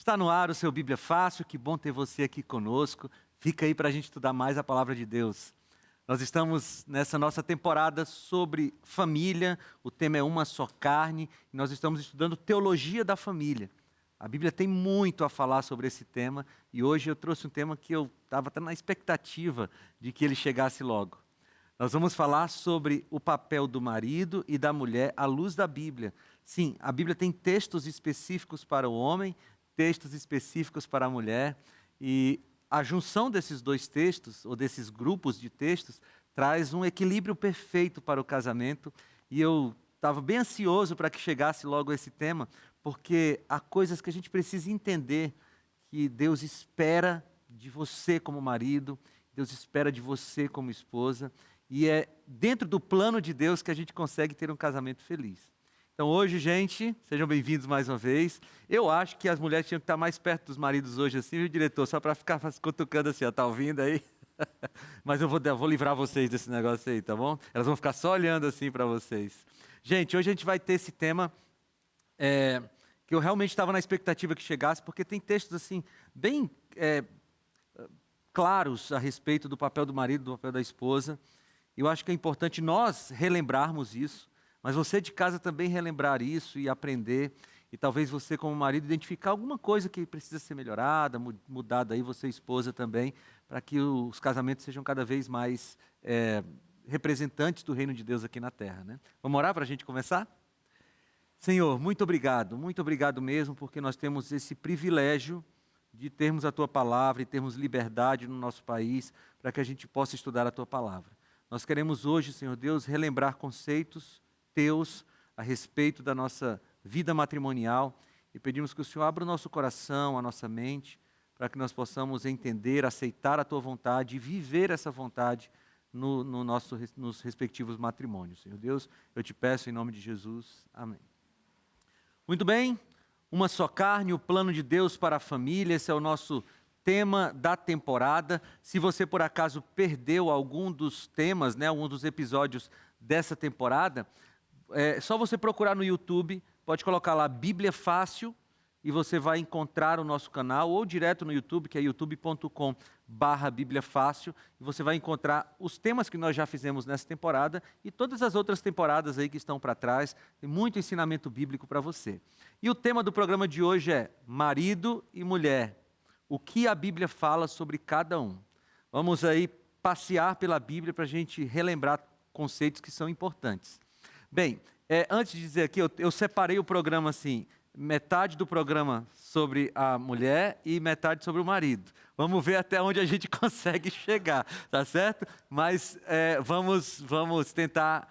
Está no ar o seu Bíblia Fácil, que bom ter você aqui conosco. Fica aí para a gente estudar mais a Palavra de Deus. Nós estamos nessa nossa temporada sobre família, o tema é Uma Só Carne, e nós estamos estudando teologia da família. A Bíblia tem muito a falar sobre esse tema, e hoje eu trouxe um tema que eu estava até na expectativa de que ele chegasse logo. Nós vamos falar sobre o papel do marido e da mulher à luz da Bíblia. Sim, a Bíblia tem textos específicos para o homem, textos específicos para a mulher, e a junção desses dois textos, ou desses grupos de textos, traz um equilíbrio perfeito para o casamento, e eu estava bem ansioso para que chegasse logo esse tema, porque há coisas que a gente precisa entender, que Deus espera de você como marido, Deus espera de você como esposa, e é dentro do plano de Deus que a gente consegue ter um casamento feliz. Então hoje, gente, sejam bem-vindos mais uma vez. Eu acho que as mulheres tinham que estar mais perto dos maridos hoje, assim, viu, diretor? Só para ficar cutucando assim, ó, tá ouvindo aí? Mas eu vou livrar vocês desse negócio aí, tá bom? Elas vão ficar só olhando assim para vocês. Gente, hoje a gente vai ter esse tema que eu realmente estava na expectativa que chegasse, porque tem textos assim, bem claros a respeito do papel do marido, do papel da esposa. Eu acho que é importante nós relembrarmos isso, mas você de casa também relembrar isso e aprender, e talvez você como marido identificar alguma coisa que precisa ser melhorada, mudada aí, você esposa também, para que os casamentos sejam cada vez mais representantes do reino de Deus aqui na terra, né? Vamos orar para a gente começar? Senhor, muito obrigado mesmo, porque nós temos esse privilégio de termos a Tua palavra e termos liberdade no nosso país, para que a gente possa estudar a Tua palavra. Nós queremos hoje, Senhor Deus, relembrar conceitos Teus a respeito da nossa vida matrimonial e pedimos que o Senhor abra o nosso coração, a nossa mente, para que nós possamos entender, aceitar a Tua vontade e viver essa vontade nos respectivos matrimônios. Senhor Deus, eu te peço em nome de Jesus. Amém. Muito bem, uma só carne, o plano de Deus para a família, esse é o nosso tema da temporada. Se você por acaso perdeu algum dos temas, né, algum dos episódios dessa temporada, é só você procurar no YouTube, pode colocar lá Bíblia Fácil e você vai encontrar o nosso canal, ou direto no YouTube, que é youtube.com/Bíblia Fácil, e você vai encontrar os temas que nós já fizemos nessa temporada e todas as outras temporadas aí que estão para trás. Tem muito ensinamento bíblico para você. E o tema do programa de hoje é marido e mulher. O que a Bíblia fala sobre cada um. Vamos aí passear pela Bíblia para a gente relembrar conceitos que são importantes. Bem, antes de dizer aqui, eu separei o programa assim, metade do programa sobre a mulher e metade sobre o marido. Vamos ver até onde a gente consegue chegar, tá certo? Mas vamos tentar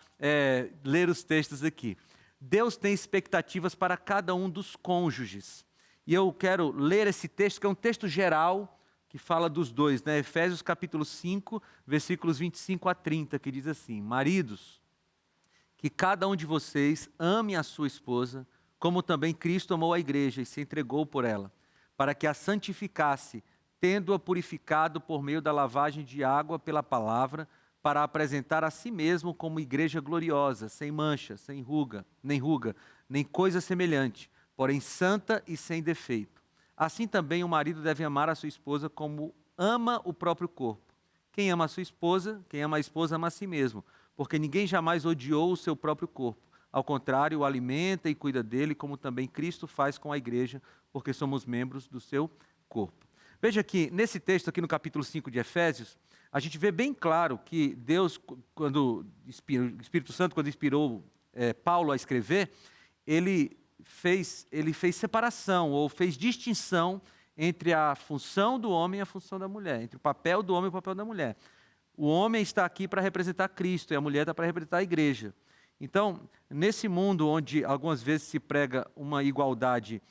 ler os textos aqui. Deus tem expectativas para cada um dos cônjuges. E eu quero ler esse texto, que é um texto geral, que fala dos dois, né? Efésios capítulo 5, versículos 25 a 30, que diz assim: Maridos, que cada um de vocês ame a sua esposa, como também Cristo amou a igreja e se entregou por ela, para que a santificasse, tendo-a purificado por meio da lavagem de água pela palavra, para apresentar a si mesmo como igreja gloriosa, sem mancha, sem ruga, nem coisa semelhante, porém santa e sem defeito. Assim também o marido deve amar a sua esposa como ama o próprio corpo. Quem ama a esposa ama a si mesmo, porque ninguém jamais odiou o seu próprio corpo. Ao contrário, o alimenta e cuida dele, como também Cristo faz com a igreja, porque somos membros do seu corpo. Veja que nesse texto aqui no capítulo 5 de Efésios, a gente vê bem claro que Deus, o Espírito Santo, quando inspirou Paulo a escrever, ele fez separação, ou fez distinção entre a função do homem e a função da mulher, entre o papel do homem e o papel da mulher. O homem está aqui para representar Cristo e a mulher está para representar a igreja. Então, nesse mundo onde algumas vezes se prega uma igualdade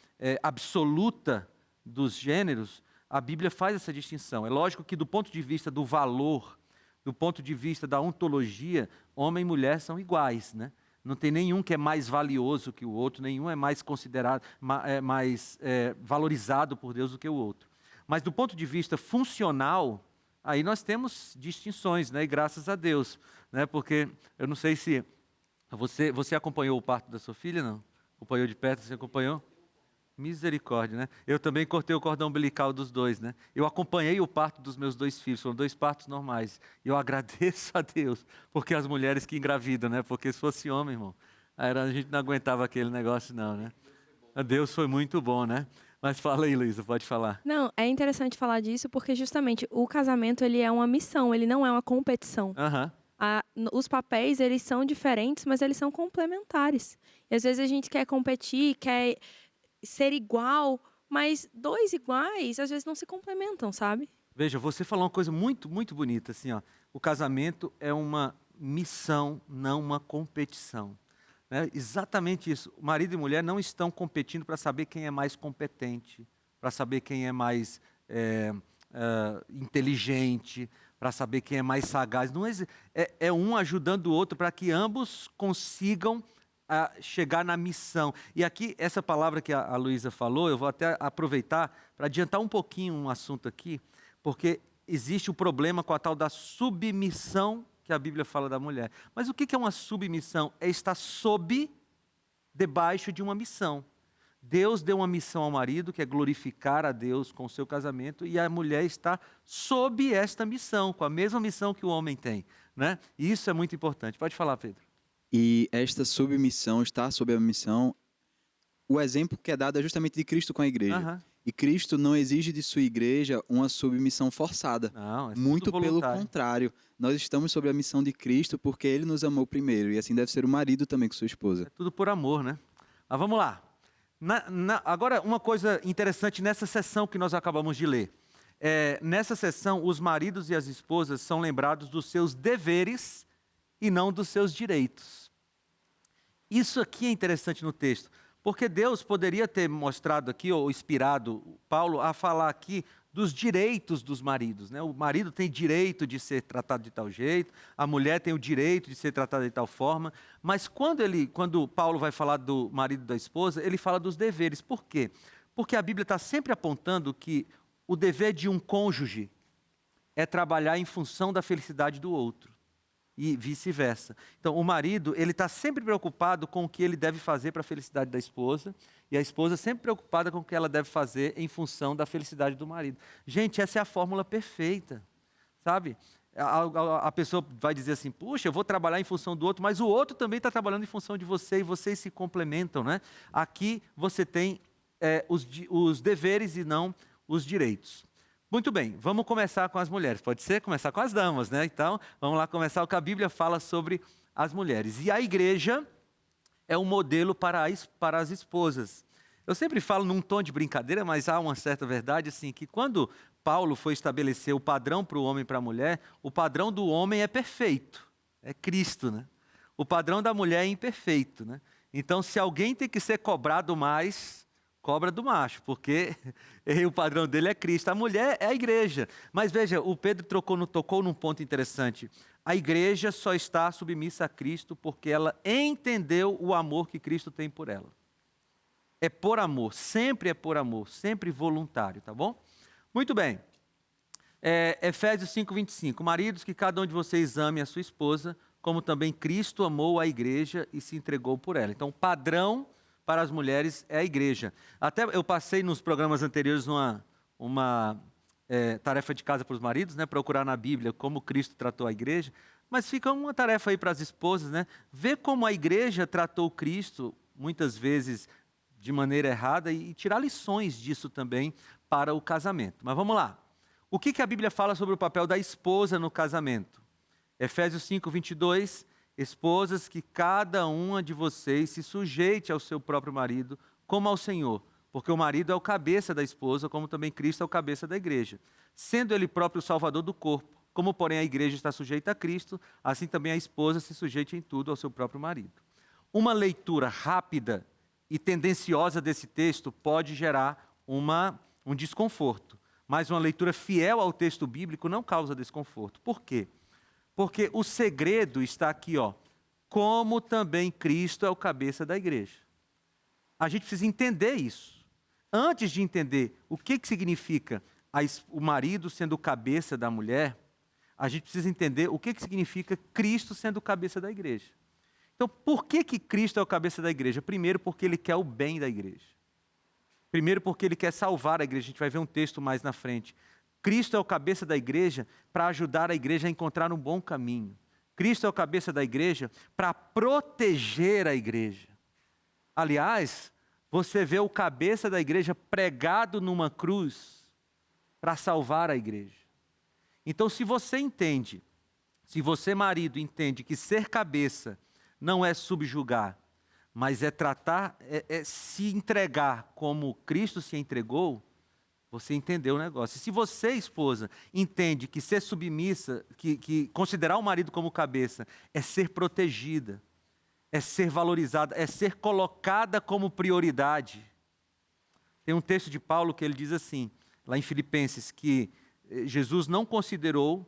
absoluta dos gêneros, a Bíblia faz essa distinção. É lógico que do ponto de vista do valor, do ponto de vista da ontologia, homem e mulher são iguais, né? Não tem nenhum que é mais valioso que o outro, nenhum é mais considerado, mais valorizado por Deus do que o outro. Mas do ponto de vista funcional, aí nós temos distinções, né? E graças a Deus, né? Porque eu não sei se você acompanhou o parto da sua filha, não? Acompanhou de perto, você acompanhou? Misericórdia, né? Eu também cortei o cordão umbilical dos dois, né? Eu acompanhei o parto dos meus 2 filhos, foram 2 partos normais. E eu agradeço a Deus, porque as mulheres que engravidam, né? Porque se fosse homem, irmão, a gente não aguentava aquele negócio não, né? Deus foi muito bom, né? Mas fala aí, Luísa, pode falar. Não, é interessante falar disso porque justamente o casamento ele é uma missão, ele não é uma competição. Aham. Os papéis eles são diferentes, mas eles são complementares. E às vezes a gente quer competir, quer ser igual, mas 2 iguais às vezes não se complementam, sabe? Veja, você falou uma coisa muito, muito bonita, assim, ó. O casamento é uma missão, não uma competição. Né? Exatamente isso. O marido e mulher não estão competindo para saber quem é mais competente, para saber quem é mais inteligente, para saber quem é mais sagaz. Não é um ajudando o outro para que ambos consigam chegar na missão. E aqui, essa palavra que a Luísa falou, eu vou até aproveitar para adiantar um pouquinho um assunto aqui, porque existe o problema com a tal da submissão que a Bíblia fala da mulher. Mas o que é uma submissão? É estar debaixo de uma missão. Deus deu uma missão ao marido, que é glorificar a Deus com o seu casamento, e a mulher está sob esta missão, com a mesma missão que o homem tem. Né? E isso é muito importante. Pode falar, Pedro. E esta submissão, estar sob a missão, o exemplo que é dado é justamente de Cristo com a igreja. Aham. E Cristo não exige de sua igreja uma submissão forçada. Não, é Muito tudo pelo voluntário. contrário. Nós estamos sob a missão de Cristo porque Ele nos amou primeiro. E assim deve ser o marido também com sua esposa. É tudo por amor, né? Mas vamos lá. Agora, uma coisa interessante nessa sessão que nós acabamos de ler. Nessa sessão, os maridos e as esposas são lembrados dos seus deveres e não dos seus direitos. Isso aqui é interessante no texto, porque Deus poderia ter mostrado aqui, ou inspirado Paulo a falar aqui dos direitos dos maridos. Né? O marido tem direito de ser tratado de tal jeito, a mulher tem o direito de ser tratada de tal forma, mas quando Paulo vai falar do marido e da esposa, ele fala dos deveres. Por quê? Porque a Bíblia está sempre apontando que o dever de um cônjuge é trabalhar em função da felicidade do outro. E vice-versa. Então, o marido, ele está sempre preocupado com o que ele deve fazer para a felicidade da esposa, e a esposa sempre preocupada com o que ela deve fazer em função da felicidade do marido. Gente, essa é a fórmula perfeita, sabe? A pessoa vai dizer assim, puxa, eu vou trabalhar em função do outro, mas o outro também está trabalhando em função de você, e vocês se complementam, né? Aqui você tem os deveres e não os direitos. Muito bem, vamos começar com as mulheres. Pode ser? Começar com as damas, né? Então, vamos lá começar o que a Bíblia fala sobre as mulheres. E a igreja é um modelo para as esposas. Eu sempre falo num tom de brincadeira, mas há uma certa verdade, assim, que quando Paulo foi estabelecer o padrão para o homem e para a mulher, o padrão do homem é perfeito, é Cristo, né? O padrão da mulher é imperfeito, né? Então, se alguém tem que ser cobrado mais, cobra do macho, porque o padrão dele é Cristo. A mulher é a igreja. Mas veja, o Pedro tocou num ponto interessante. A igreja só está submissa a Cristo porque ela entendeu o amor que Cristo tem por ela. É por amor, sempre é por amor, sempre voluntário, tá bom? Muito bem. Efésios 5:25. Maridos, que cada um de vocês ame a sua esposa, como também Cristo amou a igreja e se entregou por ela. Então, o padrão para as mulheres é a igreja. Até eu passei nos programas anteriores uma tarefa de casa para os maridos, né, procurar na Bíblia como Cristo tratou a igreja, mas fica uma tarefa aí para as esposas, né, ver como a igreja tratou Cristo, muitas vezes de maneira errada, e tirar lições disso também para o casamento. Mas vamos lá. O que a Bíblia fala sobre o papel da esposa no casamento? Efésios 5:22. Esposas, que cada uma de vocês se sujeite ao seu próprio marido, como ao Senhor, porque o marido é o cabeça da esposa, como também Cristo é o cabeça da igreja, sendo ele próprio o salvador do corpo. Como, porém, a igreja está sujeita a Cristo, assim também a esposa se sujeite em tudo ao seu próprio marido. Uma leitura rápida e tendenciosa desse texto pode gerar um desconforto, mas uma leitura fiel ao texto bíblico não causa desconforto. Por quê? Porque o segredo está aqui, ó, como também Cristo é o cabeça da igreja. A gente precisa entender isso. Antes de entender o que significa o marido sendo o cabeça da mulher, a gente precisa entender o que significa Cristo sendo o cabeça da igreja. Então, por que Cristo é o cabeça da igreja? Primeiro, porque Ele quer o bem da igreja. Primeiro porque ele quer salvar a igreja, a gente vai ver um texto mais na frente. Cristo é o cabeça da igreja para ajudar a igreja a encontrar um bom caminho. Cristo é o cabeça da igreja para proteger a igreja. Aliás, você vê o cabeça da igreja pregado numa cruz para salvar a igreja. Então, se você entende, se você, marido, entende que ser cabeça não é subjugar, mas é tratar, é se entregar como Cristo se entregou, você entendeu o negócio. E se você, esposa, entende que ser submissa, que considerar o marido como cabeça, é ser protegida, é ser valorizada, é ser colocada como prioridade. Tem um texto de Paulo que ele diz assim, lá em Filipenses, que Jesus não considerou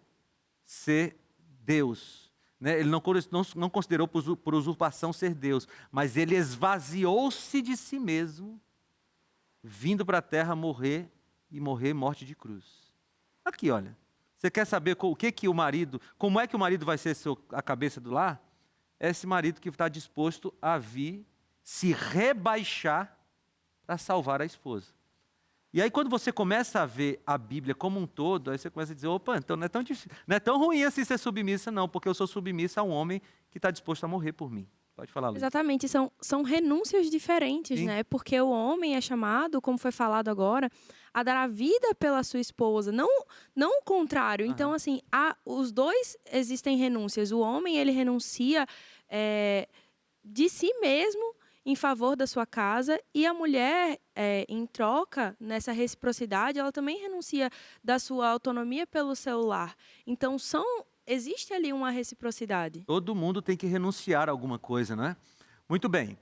ser Deus, né? Ele não considerou por usurpação ser Deus, mas ele esvaziou-se de si mesmo, vindo para a terra morrer morte de cruz. Aqui, olha, você quer saber o que o marido, como é que o marido vai ser a cabeça do lar? É esse marido que está disposto a vir se rebaixar para salvar a esposa. E aí quando você começa a ver a Bíblia como um todo, aí você começa a dizer, opa, então não é tão difícil, não é tão ruim assim ser submissa, não, porque eu sou submissa a um homem que está disposto a morrer por mim. Pode falar, Luiz. Exatamente, são renúncias diferentes, Sim. né? Porque o homem é chamado, como foi falado agora, a dar a vida pela sua esposa, não o contrário. Então, assim, os dois existem renúncias. O homem, ele renuncia de si mesmo em favor da sua casa, e a mulher, em troca, nessa reciprocidade, ela também renuncia da sua autonomia pelo seu lar. Então, existe ali uma reciprocidade. Todo mundo tem que renunciar a alguma coisa, não é? Muito bem.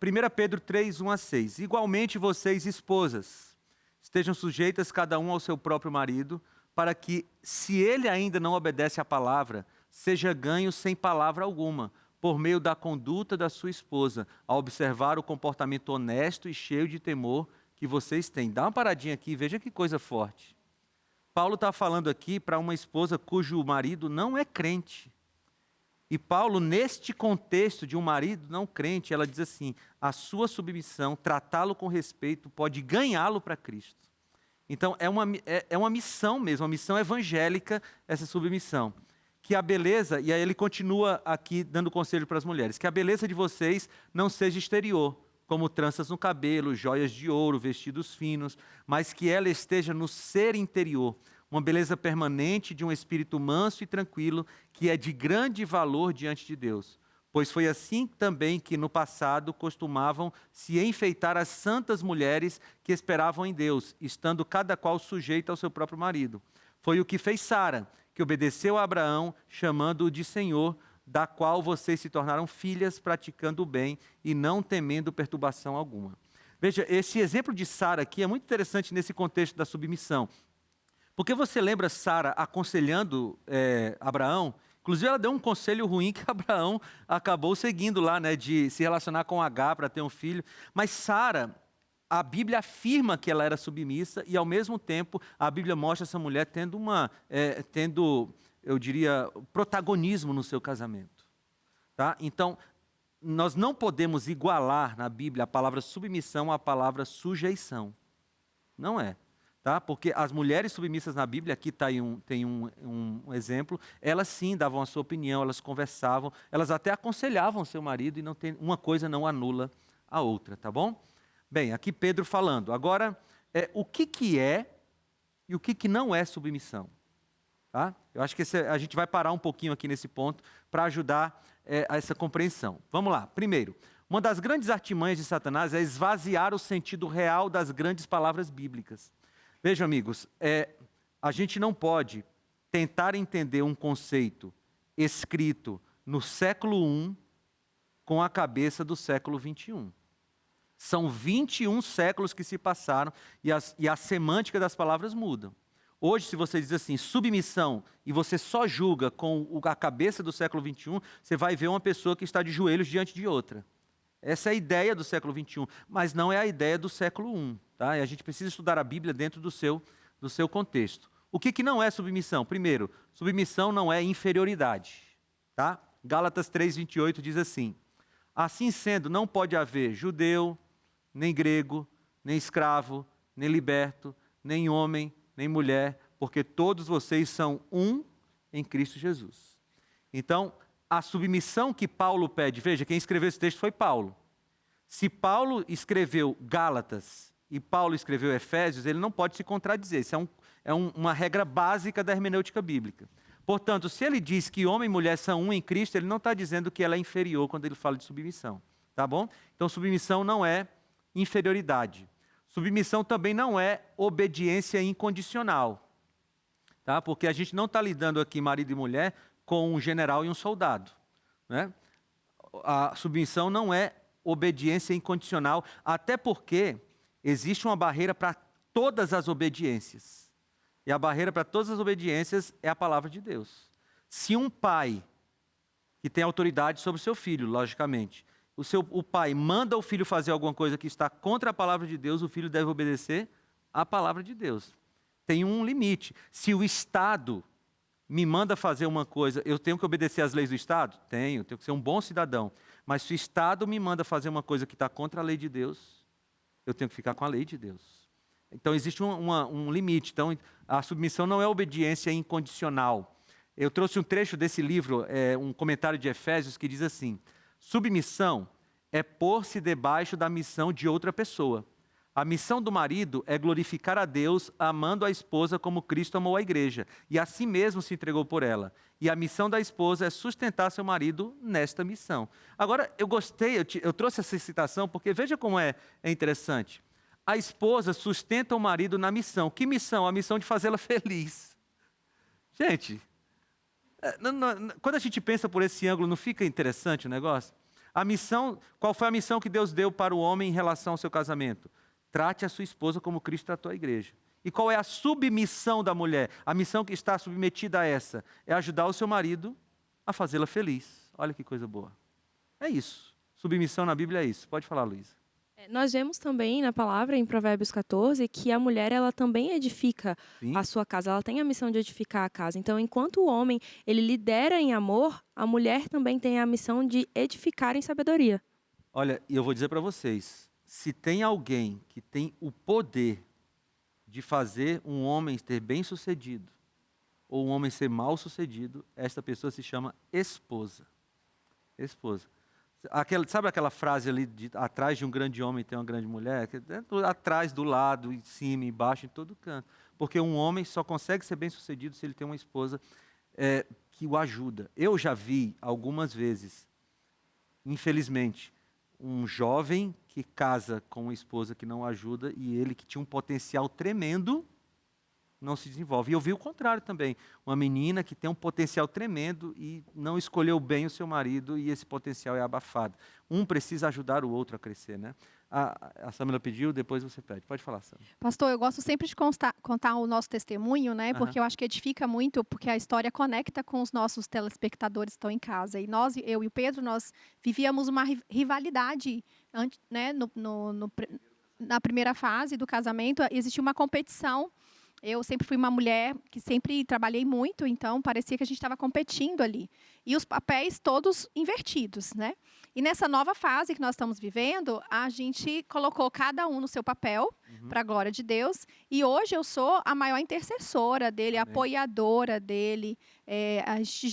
1 Pedro 3, 1 a 6. Igualmente vocês, esposas, estejam sujeitas cada um ao seu próprio marido, para que, se ele ainda não obedece à palavra, seja ganho sem palavra alguma, por meio da conduta da sua esposa, a observar o comportamento honesto e cheio de temor que vocês têm. Dá uma paradinha aqui e veja que coisa forte. Paulo está falando aqui para uma esposa cujo marido não é crente. E Paulo, neste contexto de um marido não crente, ela diz assim, a sua submissão, tratá-lo com respeito, pode ganhá-lo para Cristo. Então, é uma missão mesmo, uma missão evangélica, essa submissão. Que a beleza, e aí ele continua aqui dando conselho para as mulheres, que a beleza de vocês não seja exterior, como tranças no cabelo, joias de ouro, vestidos finos, mas que ela esteja no ser interior, uma beleza permanente de um espírito manso e tranquilo, que é de grande valor diante de Deus. Pois foi assim também que no passado costumavam se enfeitar as santas mulheres que esperavam em Deus, estando cada qual sujeita ao seu próprio marido. Foi o que fez Sara, que obedeceu a Abraão, chamando-o de Senhor, da qual vocês se tornaram filhas, praticando o bem e não temendo perturbação alguma. Veja, esse exemplo de Sara aqui é muito interessante nesse contexto da submissão. Porque você lembra Sara aconselhando Abraão? Inclusive, ela deu um conselho ruim que Abraão acabou seguindo lá, né, de se relacionar com Agar para ter um filho. Mas Sara, a Bíblia afirma que ela era submissa e, ao mesmo tempo, a Bíblia mostra essa mulher tendo, eu diria, protagonismo no seu casamento. Tá? Então, nós não podemos igualar na Bíblia a palavra submissão à palavra sujeição. Não é. Tá? Porque as mulheres submissas na Bíblia, aqui tem um exemplo, elas sim davam a sua opinião, elas conversavam, elas até aconselhavam seu marido, e uma coisa não anula a outra, tá bom? Bem, aqui Pedro falando. Agora, o que é e o que não é submissão? Tá? Eu acho que a gente vai parar um pouquinho aqui nesse ponto para ajudar a essa compreensão. Vamos lá. Primeiro, uma das grandes artimanhas de Satanás é esvaziar o sentido real das grandes palavras bíblicas. Vejam, amigos, a gente não pode tentar entender um conceito escrito no século I com a cabeça do século XXI. São 21 séculos que se passaram e a semântica das palavras mudam. Hoje, se você diz assim, submissão, e você só julga com a cabeça do século XXI, você vai ver uma pessoa que está de joelhos diante de outra. Essa é a ideia do século XXI, mas não é a ideia do século I. Tá? E a gente precisa estudar a Bíblia dentro do seu contexto. O que não é submissão? Primeiro, submissão não é inferioridade. Tá? Gálatas 3:28 diz assim, assim sendo, não pode haver judeu, nem grego, nem escravo, nem liberto, nem homem, nem mulher, porque todos vocês são um em Cristo Jesus. Então, a submissão que Paulo pede, veja, quem escreveu esse texto foi Paulo. Se Paulo escreveu Gálatas e Paulo escreveu Efésios, ele não pode se contradizer. Isso uma regra básica da hermenêutica bíblica. Portanto, se ele diz que homem e mulher são um em Cristo, ele não está dizendo que ela é inferior quando ele fala de submissão. Tá bom? Então, submissão não é inferioridade. Submissão também não é obediência incondicional. Tá? Porque a gente não está lidando aqui, marido e mulher, com um general e um soldado. Né? A submissão não é obediência incondicional, até porque existe uma barreira para todas as obediências. E a barreira para todas as obediências é a palavra de Deus. Se um pai, que tem autoridade sobre o seu filho, logicamente, o pai manda o filho fazer alguma coisa que está contra a palavra de Deus, o filho deve obedecer à palavra de Deus. Tem um limite. Se o Estado me manda fazer uma coisa, eu tenho que obedecer às leis do Estado? Tenho que ser um bom cidadão. Mas se o Estado me manda fazer uma coisa que está contra a lei de Deus, eu tenho que ficar com a lei de Deus. Então, existe um limite. Então, a submissão não é obediência incondicional. Eu trouxe um trecho desse livro, um comentário de Efésios, que diz assim: submissão é pôr-se debaixo da missão de outra pessoa. A missão do marido é glorificar a Deus, amando a esposa como Cristo amou a igreja, e a si mesmo se entregou por ela. E a missão da esposa é sustentar seu marido nesta missão. Agora, eu gostei, eu trouxe essa citação, porque veja como é interessante. A esposa sustenta o marido na missão. Que missão? A missão de fazê-la feliz. Gente, quando a gente pensa por esse ângulo, não fica interessante o negócio? A missão, qual foi a missão que Deus deu para o homem em relação ao seu casamento? Trate a sua esposa como Cristo tratou a igreja. E qual é a submissão da mulher? A missão que está submetida a essa é ajudar o seu marido a fazê-la feliz. Olha que coisa boa. É isso. Submissão na Bíblia é isso. Pode falar, Luísa. Nós vemos também na palavra, em Provérbios 14, que a mulher ela também edifica Sim. a sua casa. Ela tem a missão de edificar a casa. Então, enquanto o homem ele lidera em amor, a mulher também tem a missão de edificar em sabedoria. Olha, e eu vou dizer para vocês, se tem alguém que tem o poder de fazer um homem ter bem-sucedido ou um homem ser mal-sucedido, esta pessoa se chama esposa. Esposa. Sabe aquela frase ali, atrás de um grande homem tem uma grande mulher? Atrás, do lado, em cima, embaixo, em todo canto. Porque um homem só consegue ser bem-sucedido se ele tem uma esposa que o ajuda. Eu já vi algumas vezes, infelizmente, um jovem que casa com uma esposa que não ajuda e ele que tinha um potencial tremendo não se desenvolve. E eu vi o contrário também. Uma menina que tem um potencial tremendo e não escolheu bem o seu marido e esse potencial é abafado. Um precisa ajudar o outro a crescer, né? A Samila pediu, depois você pede. Pode falar, Samila. Pastor, eu gosto sempre de contar o nosso testemunho, né? Porque eu acho que edifica muito, porque a história conecta com os nossos telespectadores que estão em casa. E eu e o Pedro, nós vivíamos uma rivalidade, né? Na primeira fase do casamento, existia uma competição. Eu sempre fui uma mulher que sempre trabalhei muito, então parecia que a gente estava competindo ali. E os papéis todos invertidos, né? E nessa nova fase que nós estamos vivendo, a gente colocou cada um no seu papel, para a glória de Deus. E hoje eu sou a maior intercessora dele, apoiadora dele. A gente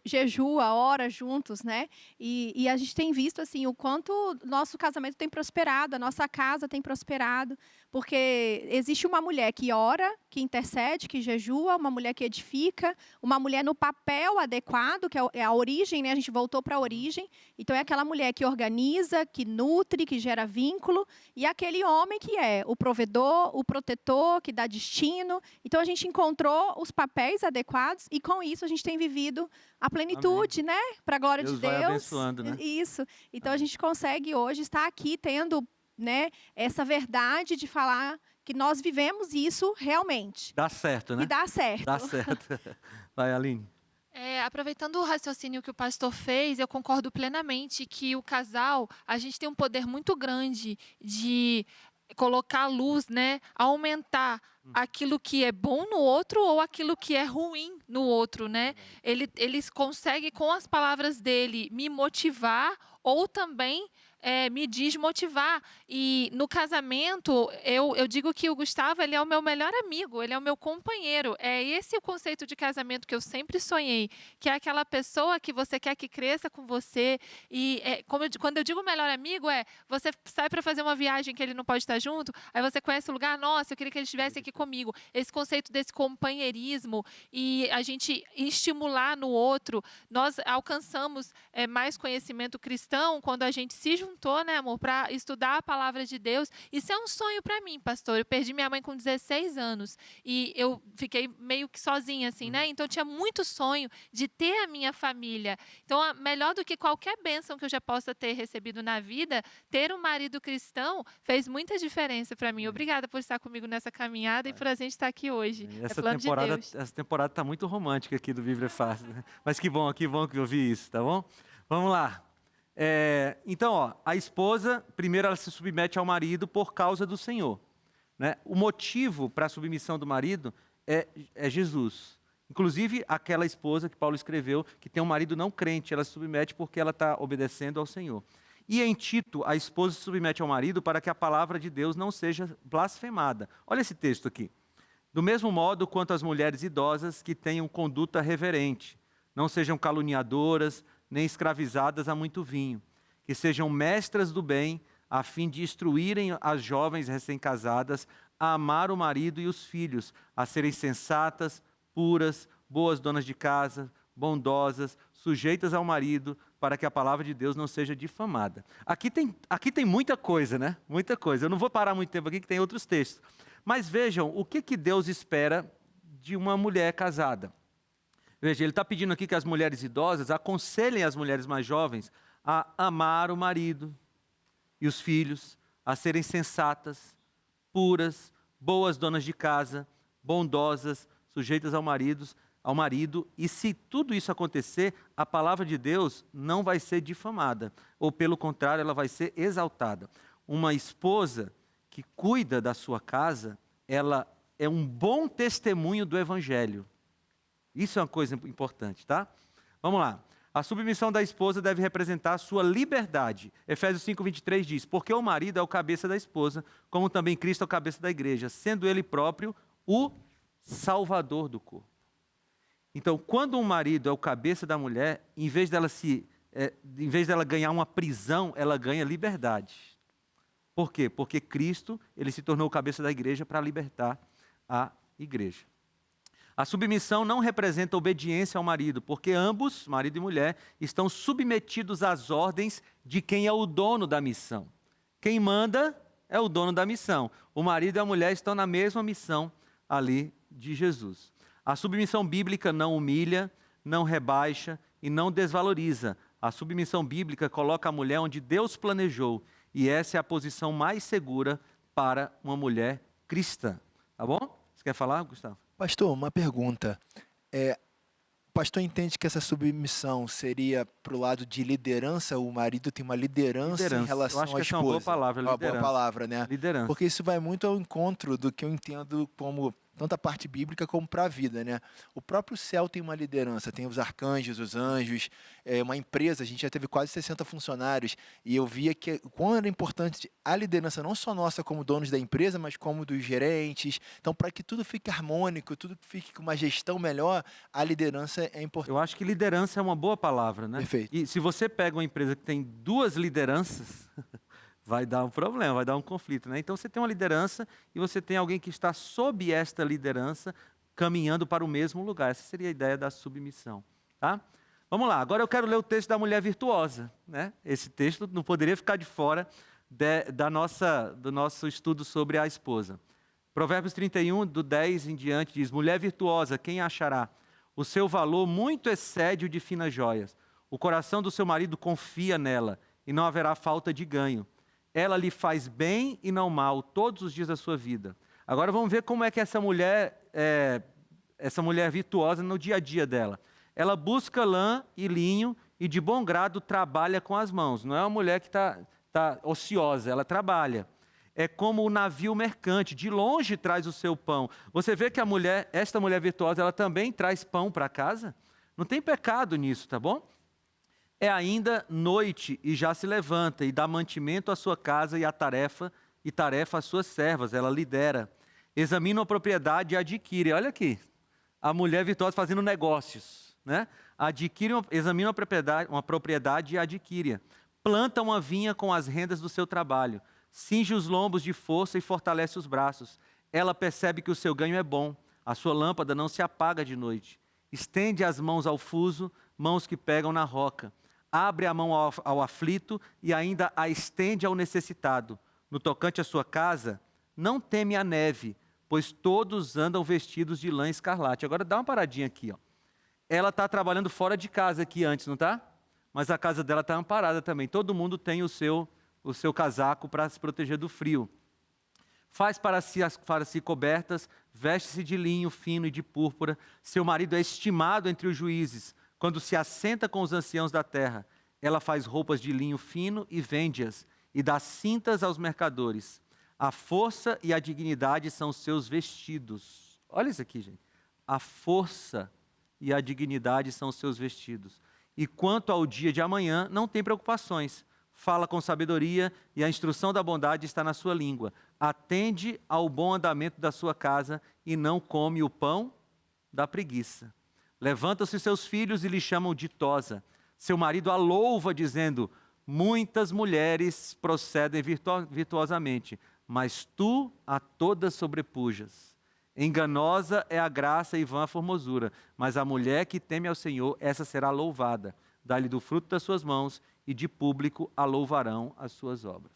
jejua, ora juntos, né? E a gente tem visto assim o quanto nosso casamento tem prosperado, a nossa casa tem prosperado, porque existe uma mulher que ora, que intercede, que jejua, uma mulher que edifica, uma mulher no papel adequado, que é a origem, né? A gente voltou para a origem. Então é aquela mulher que organiza, que nutre, que gera vínculo, e aquele homem que é o provedor, o protetor, que dá destino. Então a gente encontrou os papéis adequados e com isso a gente tem vivido a plenitude, né? Para a glória de Deus. Vai abençoando, né? Isso. Então a gente consegue hoje estar aqui tendo, né, essa verdade de falar que nós vivemos isso realmente. Dá certo, né? E dá certo. Dá certo. Vai, Aline. Aproveitando o raciocínio que o pastor fez, eu concordo plenamente que o casal, a gente tem um poder muito grande de colocar a luz, né, aumentar aquilo que é bom no outro ou aquilo que é ruim no outro, né? Ele consegue, com as palavras dele, me motivar ou também me desmotivar. E no casamento, eu digo que o Gustavo, ele é o meu melhor amigo, ele é o meu companheiro. É esse o conceito de casamento que eu sempre sonhei, que é aquela pessoa que você quer que cresça com você. E quando eu digo melhor amigo, você sai para fazer uma viagem que ele não pode estar junto, aí você conhece o lugar, nossa, eu queria que ele estivesse aqui comigo. Esse conceito desse companheirismo e a gente estimular no outro. Nós alcançamos mais conhecimento cristão quando a gente se juntou, né, amor, para estudar a palavra de Deus. Isso é um sonho para mim, pastor. Eu perdi minha mãe com 16 anos e eu fiquei meio que sozinha, assim, né? Então, eu tinha muito sonho de ter a minha família. Então, melhor do que qualquer bênção que eu já possa ter recebido na vida, ter um marido cristão fez muita diferença para mim. Obrigada por estar comigo nessa caminhada e por a gente estar aqui hoje. Essa temporada está muito romântica aqui do Viver Fácil. Mas que bom que eu vi isso, tá bom? Vamos lá. Então, a esposa, primeiro ela se submete ao marido por causa do Senhor, né? O motivo para a submissão do marido é Jesus. Inclusive, aquela esposa que Paulo escreveu, que tem um marido não crente, ela se submete porque ela está obedecendo ao Senhor. E em Tito, a esposa se submete ao marido para que a palavra de Deus não seja blasfemada. Olha esse texto aqui. Do mesmo modo quanto as mulheres idosas que tenham conduta reverente, não sejam caluniadoras, nem escravizadas a muito vinho, que sejam mestras do bem, a fim de instruírem as jovens recém-casadas a amar o marido e os filhos, a serem sensatas, puras, boas donas de casa, bondosas, sujeitas ao marido, para que a palavra de Deus não seja difamada. Aqui tem muita coisa, né? Muita coisa. Eu não vou parar muito tempo aqui, que tem outros textos. Mas vejam, o que Deus espera de uma mulher casada? Veja, ele está pedindo aqui que as mulheres idosas aconselhem as mulheres mais jovens a amar o marido e os filhos, a serem sensatas, puras, boas donas de casa, bondosas, sujeitas ao marido, e se tudo isso acontecer, a palavra de Deus não vai ser difamada, ou pelo contrário, ela vai ser exaltada. Uma esposa que cuida da sua casa, ela é um bom testemunho do Evangelho. Isso é uma coisa importante, tá? Vamos lá. A submissão da esposa deve representar a sua liberdade. Efésios 5:23 diz, porque o marido é o cabeça da esposa, como também Cristo é o cabeça da igreja, sendo ele próprio o salvador do corpo. Então, quando um marido é o cabeça da mulher, em vez dela ganhar uma prisão, ela ganha liberdade. Por quê? Porque Cristo, ele se tornou o cabeça da igreja para libertar a igreja. A submissão não representa obediência ao marido, porque ambos, marido e mulher, estão submetidos às ordens de quem é o dono da missão. Quem manda é o dono da missão. O marido e a mulher estão na mesma missão ali de Jesus. A submissão bíblica não humilha, não rebaixa e não desvaloriza. A submissão bíblica coloca a mulher onde Deus planejou, e essa é a posição mais segura para uma mulher cristã. Tá bom? Você quer falar, Gustavo? Pastor, uma pergunta. O pastor entende que essa submissão seria para o lado de liderança? O marido tem uma liderança em relação à esposa? Eu acho que essa é uma boa palavra, liderança. Uma boa palavra, né? Liderança. Porque isso vai muito ao encontro do que eu entendo como tanto a parte bíblica como para a vida, né? O próprio céu tem uma liderança, tem os arcanjos, os anjos, uma empresa, a gente já teve quase 60 funcionários, e eu via que quão era importante a liderança, não só nossa como donos da empresa, mas como dos gerentes. Então, para que tudo fique harmônico, tudo fique com uma gestão melhor, a liderança é importante. Eu acho que liderança é uma boa palavra, né? Perfeito. E se você pega uma empresa que tem duas lideranças, vai dar um problema, vai dar um conflito, né? Então você tem uma liderança e você tem alguém que está sob esta liderança caminhando para o mesmo lugar. Essa seria a ideia da submissão, tá? Vamos lá, agora eu quero ler o texto da mulher virtuosa, né? Esse texto não poderia ficar de fora do nosso estudo sobre a esposa. Provérbios 31, do 10 em diante, diz, mulher virtuosa, quem a achará? O seu valor muito excede o de finas joias. O coração do seu marido confia nela e não haverá falta de ganho. Ela lhe faz bem e não mal todos os dias da sua vida. Agora vamos ver como é que essa mulher virtuosa no dia a dia dela. Ela busca lã e linho e de bom grado trabalha com as mãos. Não é uma mulher que está ociosa, ela trabalha. é como o navio mercante, de longe traz o seu pão. Você vê que esta mulher virtuosa, ela também traz pão para casa? Não tem pecado nisso, tá bom? É ainda noite e já se levanta e dá mantimento à sua casa e tarefa às suas servas, ela lidera. Examina uma propriedade e adquire. Olha aqui, a mulher virtuosa fazendo negócios, né? Examina uma propriedade e adquire. Planta uma vinha com as rendas do seu trabalho. Cinge os lombos de força e fortalece os braços. Ela percebe que o seu ganho é bom. A sua lâmpada não se apaga de noite. Estende as mãos ao fuso, mãos que pegam na roca. Abre a mão ao aflito e ainda a estende ao necessitado. No tocante à sua casa, não teme a neve, pois todos andam vestidos de lã escarlate. Agora dá uma paradinha aqui, ó. Ela está trabalhando fora de casa aqui antes, não está? Mas a casa dela está amparada também. Todo mundo tem o seu casaco para se proteger do frio. Faz para si cobertas, veste-se de linho fino e de púrpura. Seu marido é estimado entre os juízes. Quando se assenta com os anciãos da terra, ela faz roupas de linho fino e vende-as, e dá cintas aos mercadores. A força e a dignidade são seus vestidos. Olha isso aqui, gente. A força e a dignidade são seus vestidos. E quanto ao dia de amanhã, não tem preocupações. Fala com sabedoria e a instrução da bondade está na sua língua. Atende ao bom andamento da sua casa e não come o pão da preguiça. Levantam-se seus filhos e lhe chamam ditosa. Seu marido a louva, dizendo: muitas mulheres procedem virtuosamente, mas tu a todas sobrepujas. Enganosa é a graça e vã a formosura, mas a mulher que teme ao Senhor, essa será louvada. Dá-lhe do fruto das suas mãos e de público a louvarão as suas obras.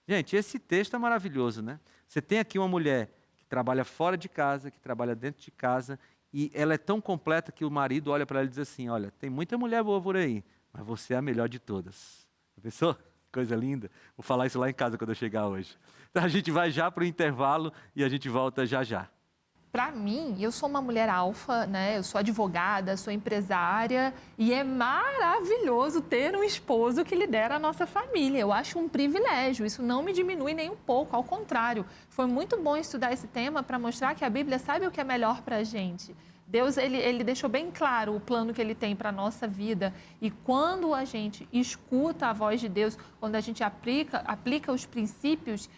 Gente, esse texto é maravilhoso, né? Você tem aqui uma mulher que trabalha fora de casa, que trabalha dentro de casa, e ela é tão completa que o marido olha para ela e diz assim: olha, tem muita mulher boa por aí, mas você é a melhor de todas. Pensou? Coisa linda. Vou falar isso lá em casa quando eu chegar hoje. Então a gente vai já para o intervalo e a gente volta já já. Para mim, eu sou uma mulher alfa, né? Eu sou advogada, sou empresária e é maravilhoso ter um esposo que lidera a nossa família. Eu acho um privilégio, isso não me diminui nem um pouco, ao contrário. Foi muito bom estudar esse tema para mostrar que a Bíblia sabe o que é melhor para a gente. Deus, ele deixou bem claro o plano que ele tem para a nossa vida. E quando a gente escuta a voz de Deus, quando a gente aplica os princípios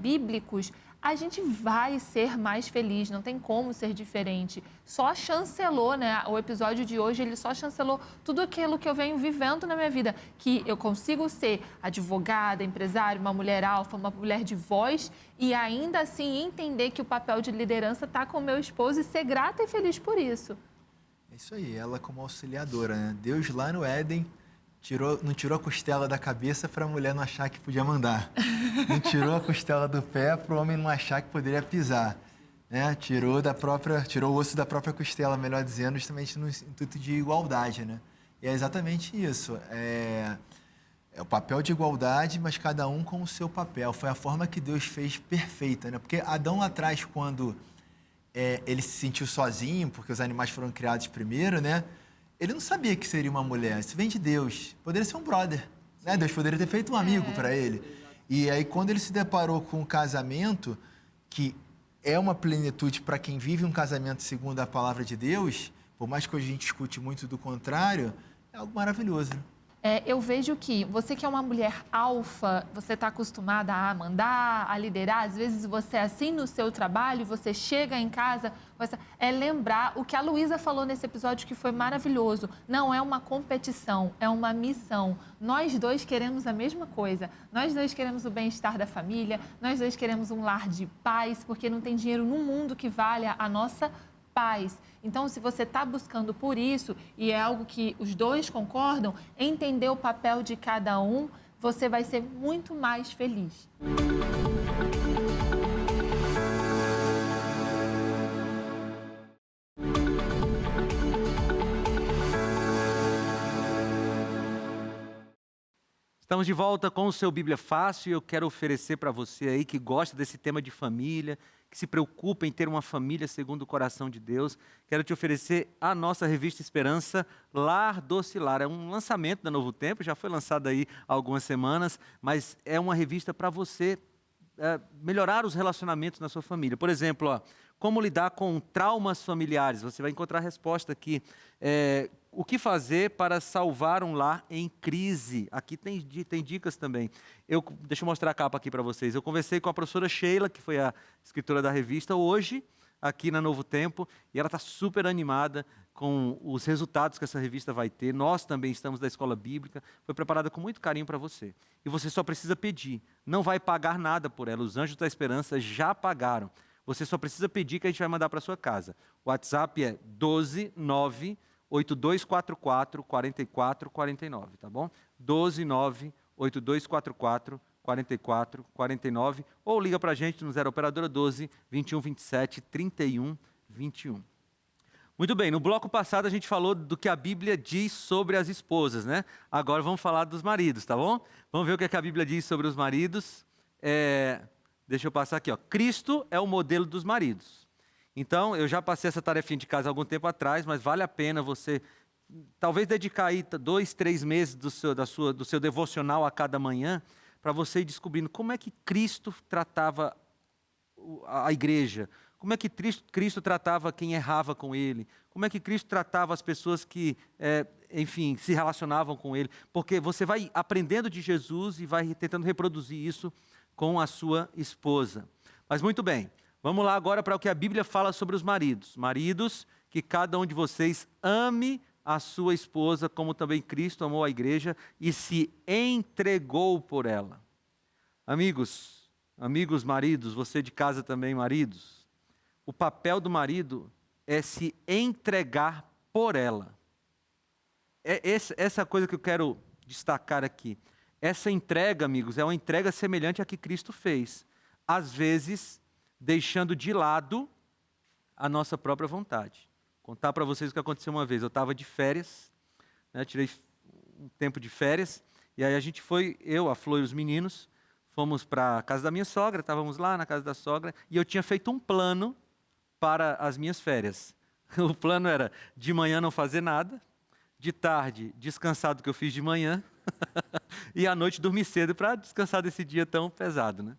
bíblicos, a gente vai ser mais feliz, não tem como ser diferente. Só chancelou, né? O episódio de hoje, ele só chancelou tudo aquilo que eu venho vivendo na minha vida, que eu consigo ser advogada, empresária, uma mulher alfa, uma mulher de voz e ainda assim entender que o papel de liderança está com o meu esposo e ser grata e feliz por isso. É isso aí, ela como auxiliadora, né? Deus lá no Éden não tirou a costela da cabeça para a mulher não achar que podia mandar. Não tirou a costela do pé para o homem não achar que poderia pisar. Né? Tirou o osso da própria costela, melhor dizendo, justamente no intuito de igualdade. Né? E é exatamente isso. É o papel de igualdade, mas cada um com o seu papel. Foi a forma que Deus fez perfeita. Né? Porque Adão lá atrás, quando ele se sentiu sozinho, porque os animais foram criados primeiro, né? Ele não sabia que seria uma mulher. Isso vem de Deus. Poderia ser um brother. Né? Deus poderia ter feito um amigo para ele. E aí, quando ele se deparou com o casamento, que é uma plenitude para quem vive um casamento segundo a palavra de Deus, por mais que hoje a gente escute muito do contrário, é algo maravilhoso. Eu vejo que você que é uma mulher alfa, você está acostumada a mandar, a liderar, às vezes você é assim no seu trabalho, você chega em casa, é lembrar o que a Luísa falou nesse episódio que foi maravilhoso. Não é uma competição, é uma missão. Nós dois queremos a mesma coisa. Nós dois queremos o bem-estar da família, nós dois queremos um lar de paz, porque não tem dinheiro no mundo que valha a nossa paz. Então, se você está buscando por isso, e é algo que os dois concordam, entender o papel de cada um, você vai ser muito mais feliz. Estamos de volta com o seu Bíblia Fácil e eu quero oferecer para você aí que gosta desse tema de família, que se preocupa em ter uma família segundo o coração de Deus, quero te oferecer a nossa revista Esperança, Lar Doce Lar. É um lançamento da Novo Tempo, já foi lançado aí há algumas semanas, mas é uma revista para você melhorar os relacionamentos na sua família. Por exemplo, ó, como lidar com traumas familiares. Você vai encontrar a resposta aqui. O que fazer para salvar um lar em crise? Aqui tem dicas também. Deixa eu mostrar a capa aqui para vocês. Eu conversei com a professora Sheila, que foi a escritora da revista, hoje, aqui na Novo Tempo, e ela está super animada com os resultados que essa revista vai ter. Nós também estamos da Escola Bíblica, foi preparada com muito carinho para você. E você só precisa pedir, não vai pagar nada por ela, os Anjos da Esperança já pagaram. Você só precisa pedir que a gente vai mandar para sua casa. O WhatsApp é 12982444449, tá bom? 12982444449, ou liga para a gente no 0 Operadora 12 2127 3121. Muito bem, no bloco passado a gente falou do que a Bíblia diz sobre as esposas, né? Agora vamos falar dos maridos, tá bom? Vamos ver o que a Bíblia diz sobre os maridos. Deixa eu passar aqui, ó. Cristo é o modelo dos maridos. Então, eu já passei essa tarefinha de casa há algum tempo atrás, mas vale a pena você talvez dedicar aí 2, 3 meses do seu devocional a cada manhã, para você ir descobrindo como é que Cristo tratava a igreja, como é que Cristo tratava quem errava com ele, como é que Cristo tratava as pessoas que, enfim, se relacionavam com ele, porque você vai aprendendo de Jesus e vai tentando reproduzir isso com a sua esposa. Mas muito bem, vamos lá agora para o que a Bíblia fala sobre os maridos. Maridos, que cada um de vocês ame a sua esposa, como também Cristo amou a igreja e se entregou por ela. Amigos maridos, você de casa também, maridos, o papel do marido é se entregar por ela. Essa coisa que eu quero destacar aqui. Essa entrega, amigos, é uma entrega semelhante à que Cristo fez. Às vezes, deixando de lado a nossa própria vontade. Contar para vocês o que aconteceu uma vez. Eu estava de férias, né, tirei um tempo de férias, e aí a gente foi, a Flor e os meninos, fomos para a casa da minha sogra, estávamos lá na casa da sogra, e eu tinha feito um plano para as minhas férias. O plano era de manhã não fazer nada, de tarde descansar do que eu fiz de manhã, e à noite dormir cedo para descansar desse dia tão pesado, né?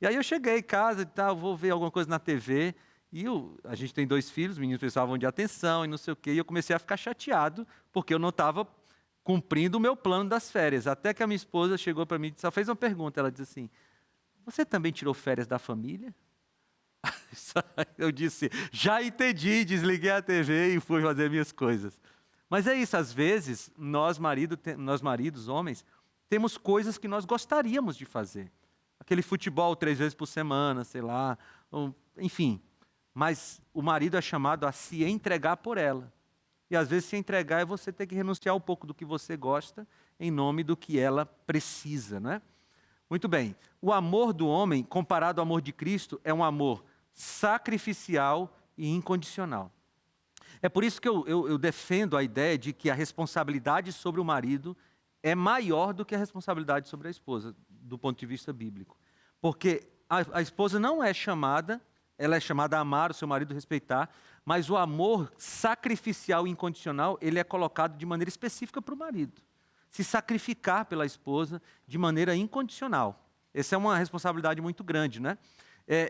E aí eu cheguei em casa e tal, vou ver alguma coisa na TV, e a gente tem 2 filhos, os meninos precisavam de atenção e não sei o quê, e eu comecei a ficar chateado, porque eu não estava cumprindo o meu plano das férias. Até que a minha esposa chegou para mim e só fez uma pergunta, ela disse assim: você também tirou férias da família? Eu disse, já entendi, desliguei a TV e fui fazer minhas coisas. Mas é isso, às vezes, nós maridos, homens, temos coisas que nós gostaríamos de fazer. Aquele futebol 3 vezes por semana, sei lá, enfim. Mas o marido é chamado a se entregar por ela. E às vezes se entregar é você ter que renunciar um pouco do que você gosta em nome do que ela precisa, não é? Muito bem. O amor do homem, comparado ao amor de Cristo, é um amor sacrificial e incondicional. É por isso que eu defendo a ideia de que a responsabilidade sobre o marido é maior do que a responsabilidade sobre a esposa, do ponto de vista bíblico. Porque a esposa não é chamada, ela é chamada a amar o seu marido, respeitar, mas o amor sacrificial e incondicional, ele é colocado de maneira específica para o marido. Se sacrificar pela esposa de maneira incondicional. Essa é uma responsabilidade muito grande, né?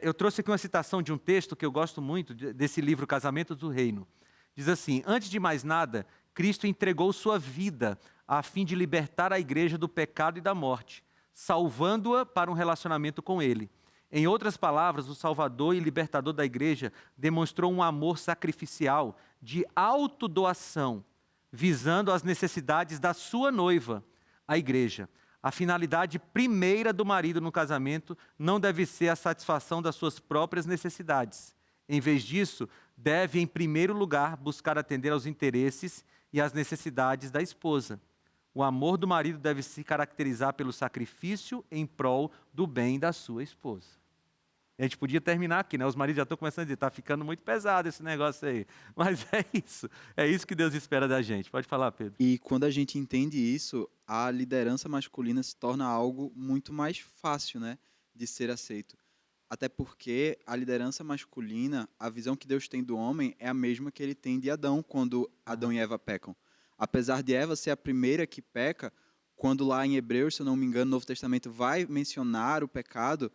Eu trouxe aqui uma citação de um texto que eu gosto muito, desse livro Casamento do Reino. Diz assim: antes de mais nada, Cristo entregou sua vida a fim de libertar a igreja do pecado e da morte, salvando-a para um relacionamento com Ele. Em outras palavras, o Salvador e Libertador da igreja demonstrou um amor sacrificial de autodoação, visando as necessidades da sua noiva, a igreja. A finalidade primeira do marido no casamento não deve ser a satisfação das suas próprias necessidades. Em vez disso, deve, em primeiro lugar, buscar atender aos interesses e às necessidades da esposa. O amor do marido deve se caracterizar pelo sacrifício em prol do bem da sua esposa. A gente podia terminar aqui, né? Os maridos já estão começando a dizer, está ficando muito pesado esse negócio aí. Mas é isso que Deus espera da gente. Pode falar, Pedro. E quando a gente entende isso, a liderança masculina se torna algo muito mais fácil, né, de ser aceito. Até porque a liderança masculina, a visão que Deus tem do homem é a mesma que ele tem de Adão, quando Adão e Eva pecam. Apesar de Eva ser a primeira que peca, quando lá em Hebreus, se eu não me engano, o Novo Testamento vai mencionar o pecado,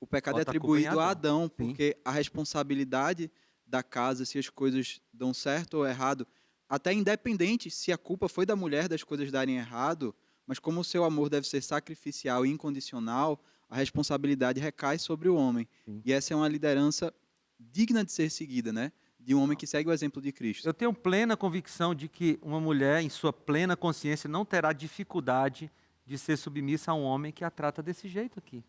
o pecado é Bota a culpa em atribuído a Adão. Adão, porque a responsabilidade da casa, se as coisas dão certo ou errado, até independente se a culpa foi da mulher das coisas darem errado, mas como o seu amor deve ser sacrificial e incondicional, a responsabilidade recai sobre o homem. Sim. E essa é uma liderança digna de ser seguida, né? De um homem que segue o exemplo de Cristo. Eu tenho plena convicção de que uma mulher, em sua plena consciência, não terá dificuldade de ser submissa a um homem que a trata desse jeito aqui.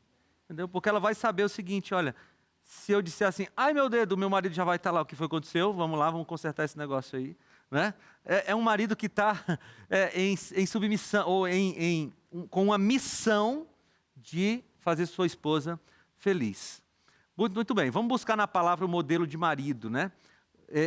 Entendeu? Porque ela vai saber o seguinte, olha, se eu disser assim, ai meu dedo, meu marido já vai estar lá, o que foi que aconteceu? Vamos lá, vamos consertar esse negócio aí. Né? É um marido que está em submissão, ou com uma missão de fazer sua esposa feliz. Muito bem, vamos buscar na palavra o modelo de marido, né?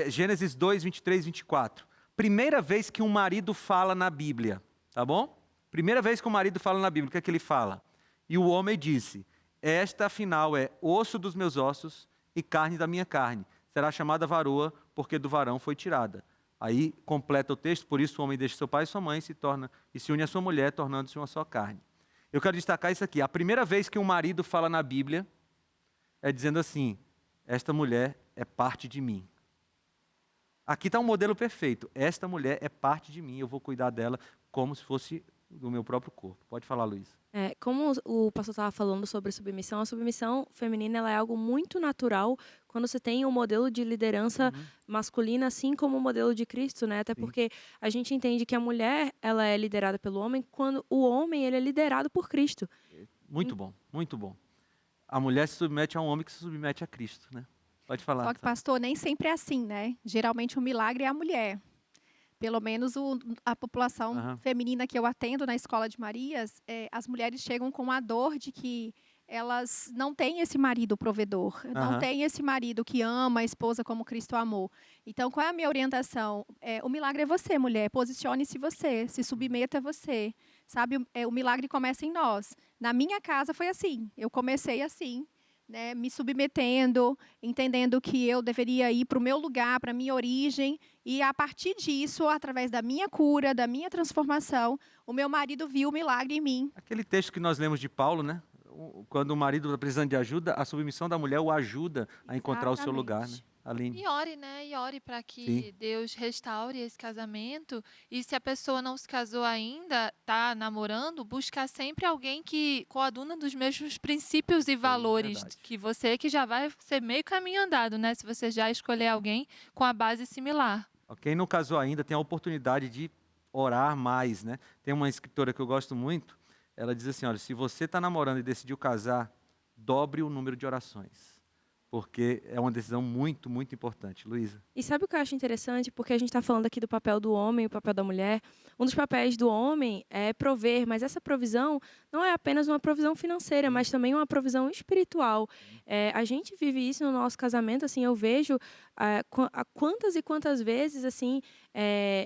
Gênesis 2, 23, 24. Primeira vez que um marido fala na Bíblia, tá bom? Primeira vez que um marido fala na Bíblia, o que é que ele fala? E o homem disse, esta afinal é osso dos meus ossos e carne da minha carne. Será chamada varoa, porque do varão foi tirada. Aí completa o texto, por isso o homem deixa seu pai e sua mãe e se une à sua mulher, tornando-se uma só carne. Eu quero destacar isso aqui. A primeira vez que um marido fala na Bíblia é dizendo assim, esta mulher é parte de mim. Aqui está um modelo perfeito. Esta mulher é parte de mim, eu vou cuidar dela como se fosse do meu próprio corpo. Pode falar, Luiz. Como o pastor estava falando sobre submissão, a submissão feminina ela é algo muito natural quando você tem um modelo de liderança masculina, assim como o modelo de Cristo, né? Até porque a gente entende que a mulher ela é liderada pelo homem, quando o homem ele é liderado por Cristo. Muito bom, muito bom. A mulher se submete a um homem que se submete a Cristo, né? Pode falar. Só que, pastor, nem sempre é assim, né? Geralmente o milagre é a mulher. Pelo menos a população feminina que eu atendo na Escola de Marias, as mulheres chegam com a dor de que elas não têm esse marido provedor, não têm esse marido que ama a esposa como Cristo amou. Então, qual é a minha orientação? O milagre é você, mulher. Posicione-se você, se submeta a você. Sabe, o milagre começa em nós. Na minha casa foi assim. Eu comecei assim. Né, me submetendo, entendendo que eu deveria ir para o meu lugar, para a minha origem, e a partir disso, através da minha cura, da minha transformação, o meu marido viu o milagre em mim. Aquele texto que nós lemos de Paulo, né? Quando o marido está precisando de ajuda, a submissão da mulher o ajuda a encontrar o seu lugar, né? Aline. E ore, né? E ore para que Sim. Deus restaure esse casamento. E se a pessoa não se casou ainda, está namorando, buscar sempre alguém que coaduna dos mesmos princípios e valores verdade. que você, que já vai ser meio caminho andado, né? Se você já escolher alguém com a base similar. Quem não casou ainda tem a oportunidade de orar mais, né? Tem uma escritora que eu gosto muito, ela diz assim, olha, se você está namorando e decidiu casar, dobre o número de orações. Porque é uma decisão muito, muito importante. Luísa. E sabe o que eu acho interessante? Porque a gente está falando aqui do papel do homem e o papel da mulher. Um dos papéis do homem é prover, mas essa provisão não é apenas uma provisão financeira, mas também uma provisão espiritual. A gente vive isso no nosso casamento, assim, eu vejo quantas e quantas vezes, assim,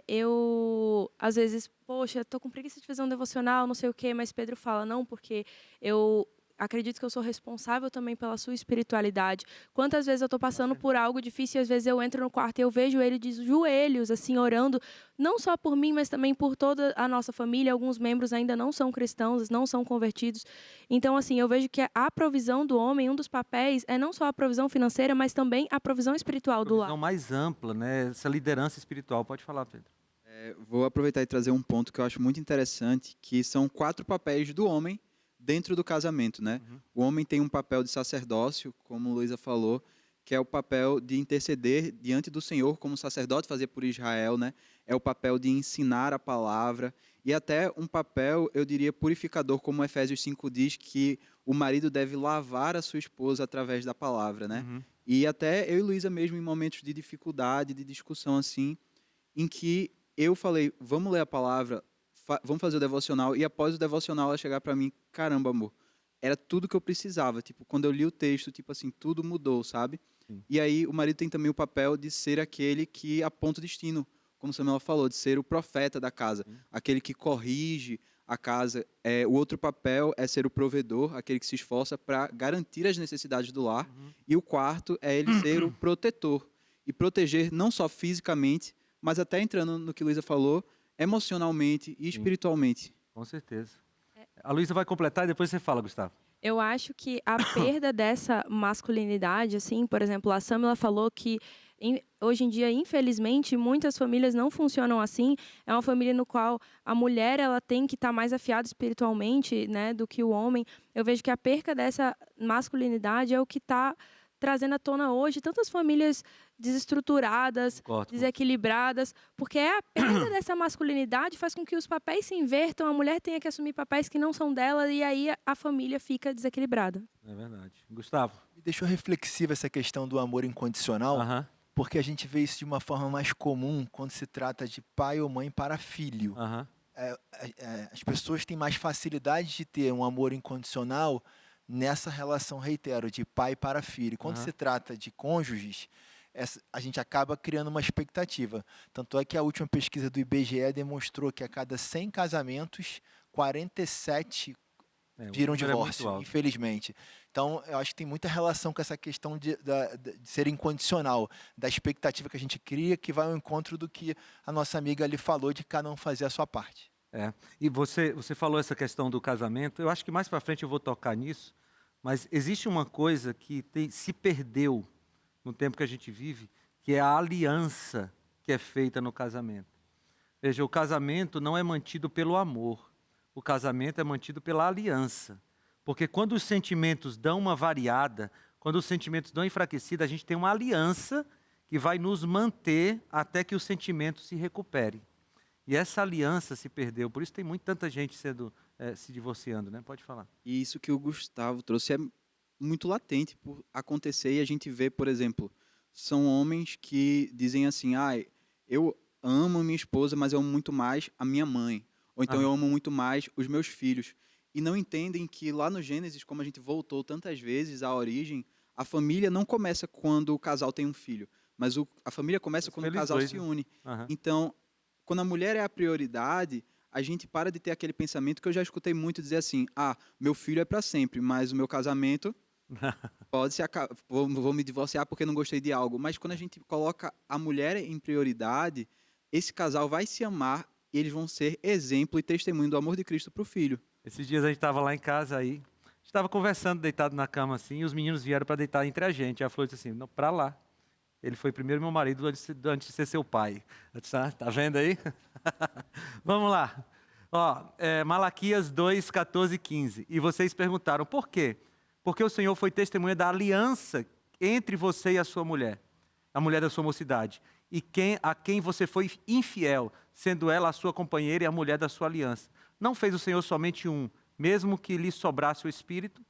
eu, às vezes, poxa, estou com preguiça de fazer um devocional, não sei o quê, mas Pedro fala, não, porque eu acredito que eu sou responsável também pela sua espiritualidade. Quantas vezes eu estou passando por algo difícil e às vezes eu entro no quarto e eu vejo ele de joelhos, assim, orando, não só por mim, mas também por toda a nossa família. Alguns membros ainda não são cristãos, não são convertidos. Então, assim, eu vejo que a provisão do homem, um dos papéis, é não só a provisão financeira, mas também a provisão espiritual do lar. Provisão mais ampla, né? Essa liderança espiritual. Pode falar, Pedro. Vou aproveitar e trazer um ponto que eu acho muito interessante, que são 4 papéis do homem dentro do casamento, né? O homem tem um papel de sacerdócio, como Luísa falou, que é o papel de interceder diante do Senhor, como o sacerdote fazia por Israel, né? É o papel de ensinar a palavra e até um papel, eu diria, purificador, como Efésios 5 diz, que o marido deve lavar a sua esposa através da palavra, né? E até eu e Luísa mesmo, em momentos de dificuldade, de discussão assim, em que eu falei, vamos ler a palavra, vamos fazer o devocional, e após o devocional ela chegar para mim, caramba, amor, era tudo que eu precisava, tipo, quando eu li o texto, tipo assim, tudo mudou, sabe? Sim. E aí o marido tem também o papel de ser aquele que aponta o destino, como Samuel falou, de ser o profeta da casa, aquele que corrige a casa. O outro papel é ser o provedor, aquele que se esforça para garantir as necessidades do lar, e o quarto é ele ser o protetor, e proteger não só fisicamente, mas até entrando no que Luísa falou, emocionalmente e espiritualmente. Com certeza. A Luísa vai completar e depois você fala, Gustavo. Eu acho que a perda dessa masculinidade, assim, por exemplo, a Samila falou que hoje em dia, infelizmente, muitas famílias não funcionam assim. É uma família no qual a mulher ela tem que estar mais afiada espiritualmente, né, do que o homem. Eu vejo que a perca dessa masculinidade é o que está trazendo à tona hoje tantas famílias desestruturadas, Concordo com você. desequilibradas, porque a perda dessa masculinidade faz com que os papéis se invertam, a mulher tenha que assumir papéis que não são dela e aí a família fica desequilibrada. É verdade. Gustavo? Me deixou reflexiva essa questão do amor incondicional, Aham, porque a gente vê isso de uma forma mais comum quando se trata de pai ou mãe para filho. aham. As pessoas têm mais facilidade de ter um amor incondicional nessa relação, reitero, de pai para filho. Quando Aham. se trata de cônjuges, a gente acaba criando uma expectativa. Tanto é que a última pesquisa do IBGE demonstrou que a cada 100 casamentos, 47 O viram número é muito divórcio, alto. infelizmente. Então, eu acho que tem muita relação com essa questão de ser incondicional, da expectativa que a gente cria, que vai ao encontro do que a nossa amiga ali falou, de cada um fazer a sua parte. E você falou essa questão do casamento, eu acho que mais para frente eu vou tocar nisso, mas existe uma coisa que se perdeu no tempo que a gente vive, que é a aliança que é feita no casamento. Veja, o casamento não é mantido pelo amor, o casamento é mantido pela aliança. Porque quando os sentimentos dão uma variada, quando os sentimentos dão enfraquecida, a gente tem uma aliança que vai nos manter até que o sentimento se recupere. E essa aliança se perdeu, por isso tem tanta gente se divorciando, né? Pode falar. E isso que o Gustavo trouxe é muito latente por acontecer e a gente vê, por exemplo, são homens que dizem assim, eu amo minha esposa, mas eu amo muito mais a minha mãe. Ou então eu amo muito mais os meus filhos. E não entendem que lá no Gênesis, como a gente voltou tantas vezes à origem, a família não começa quando o casal tem um filho, mas a família começa quando o casal dois, se né? une. Aham. Então, quando a mulher é a prioridade, a gente para de ter aquele pensamento que eu já escutei muito dizer assim, meu filho é para sempre, mas o meu casamento pode se acabar, vou me divorciar porque não gostei de algo. Mas quando a gente coloca a mulher em prioridade, esse casal vai se amar e eles vão ser exemplo e testemunho do amor de Cristo para o filho. Esses dias a gente estava lá em casa aí, a gente estava conversando, deitado na cama assim, e os meninos vieram para deitar entre a gente. Aí a Flor disse assim, não, para lá. Ele foi primeiro meu marido antes de ser seu pai. Eu disse, tá vendo aí? Vamos lá. Malaquias 2, 14 e 15. E vocês perguntaram, por quê? Porque o Senhor foi testemunha da aliança entre você e a sua mulher, a mulher da sua mocidade, e a quem você foi infiel, sendo ela a sua companheira e a mulher da sua aliança. Não fez o Senhor somente um, mesmo que lhe sobrasse o espírito?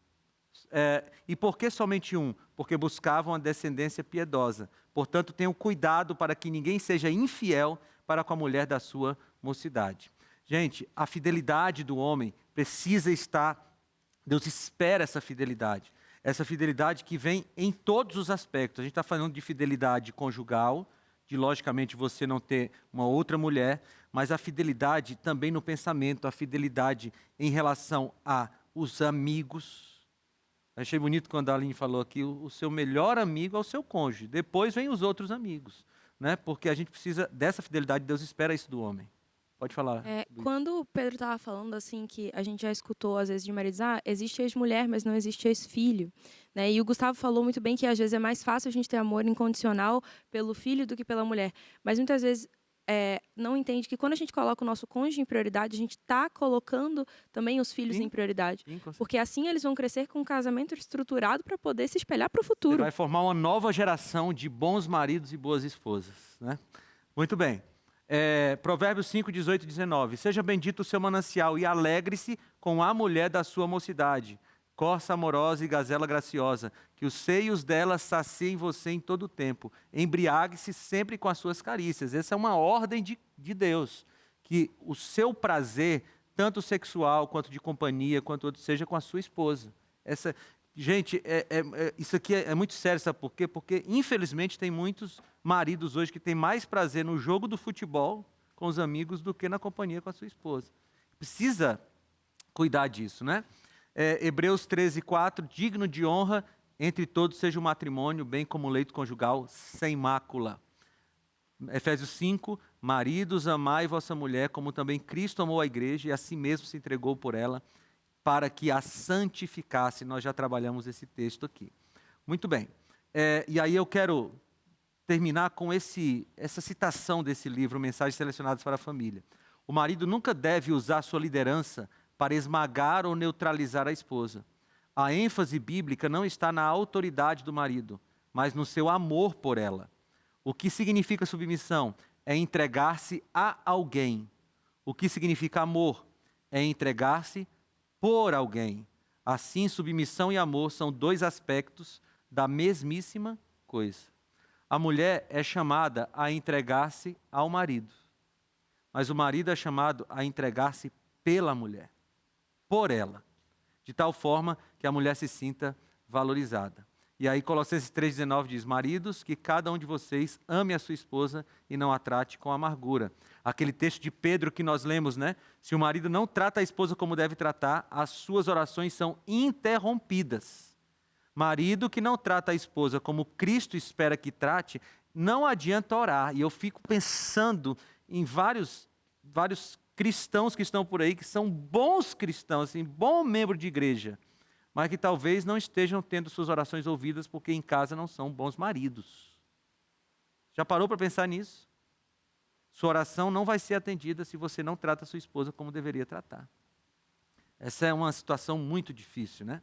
E por que somente um? Porque buscavam a descendência piedosa. Portanto, tenham cuidado para que ninguém seja infiel para com a mulher da sua mocidade. Gente, a fidelidade do homem precisa estar... Deus espera essa fidelidade que vem em todos os aspectos. A gente está falando de fidelidade conjugal, de logicamente você não ter uma outra mulher, mas a fidelidade também no pensamento, a fidelidade em relação aos amigos. Achei bonito quando a Aline falou aqui, o seu melhor amigo é o seu cônjuge, depois vem os outros amigos, né? Porque a gente precisa dessa fidelidade, Deus espera isso do homem. Pode falar. Quando o Pedro estava falando assim, que a gente já escutou às vezes de maridos, existe ex-mulher, mas não existe ex-filho. Né? E o Gustavo falou muito bem que às vezes é mais fácil a gente ter amor incondicional pelo filho do que pela mulher. Mas muitas vezes não entende que quando a gente coloca o nosso cônjuge em prioridade, a gente está colocando também os filhos em prioridade. Porque assim eles vão crescer com um casamento estruturado para poder se espelhar para o futuro. Você vai formar uma nova geração de bons maridos e boas esposas. Né? Muito bem. Provérbios 5, 18 e 19. Seja bendito o seu manancial e alegre-se com a mulher da sua mocidade, corça amorosa e gazela graciosa, que os seios dela saciem você em todo o tempo. Embriague-se sempre com as suas carícias. Essa é uma ordem de Deus, que o seu prazer, tanto sexual quanto de companhia, quanto outro, seja com a sua esposa. Gente, isso aqui é muito sério, sabe por quê? Porque, infelizmente, tem muitos maridos hoje que têm mais prazer no jogo do futebol com os amigos do que na companhia com a sua esposa. Precisa cuidar disso, né? Hebreus 13, 4, digno de honra entre todos seja o matrimônio, bem como o leito conjugal, sem mácula. Efésios 5, maridos, amai vossa mulher, como também Cristo amou a igreja e a si mesmo se entregou por ela, para que a santificasse. Nós já trabalhamos esse texto aqui. Muito bem. E aí eu quero terminar com essa citação desse livro, Mensagens Selecionadas para a Família. O marido nunca deve usar sua liderança para esmagar ou neutralizar a esposa. A ênfase bíblica não está na autoridade do marido, mas no seu amor por ela. O que significa submissão? É entregar-se a alguém. O que significa amor? É entregar-se por alguém. Assim, submissão e amor são dois aspectos da mesmíssima coisa. A mulher é chamada a entregar-se ao marido, mas o marido é chamado a entregar-se pela mulher, por ela, de tal forma que a mulher se sinta valorizada. E aí Colossenses 3,19 diz: maridos, que cada um de vocês ame a sua esposa e não a trate com amargura. Aquele texto de Pedro que nós lemos, né? Se o marido não trata a esposa como deve tratar, as suas orações são interrompidas. Marido que não trata a esposa como Cristo espera que trate, não adianta orar. E eu fico pensando em vários cristãos que estão por aí, que são bons cristãos, assim, bom membro de igreja, mas que talvez não estejam tendo suas orações ouvidas porque em casa não são bons maridos. Já parou para pensar nisso? Sua oração não vai ser atendida se você não trata a sua esposa como deveria tratar. Essa é uma situação muito difícil, né?